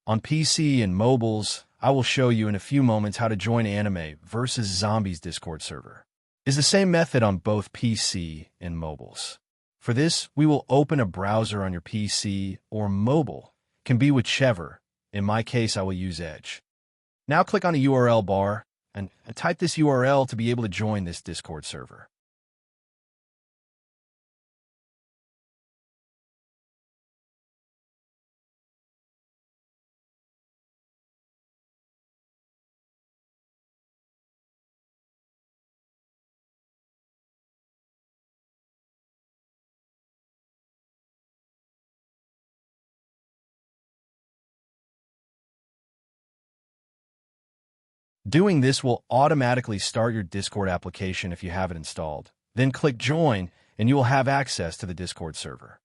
On PC and mobiles, I will show you in a few moments how to join Anime vs. Zombies Discord server. It's the same method on both PC and mobiles. For this, we will open a browser on your PC or mobile. Can be whichever. In my case, I will use Edge. Now click on the URL bar and type this URL to be able to join this Discord server. Doing this will automatically start your Discord application if you have it installed. Then click Join, and you will have access to the Discord server.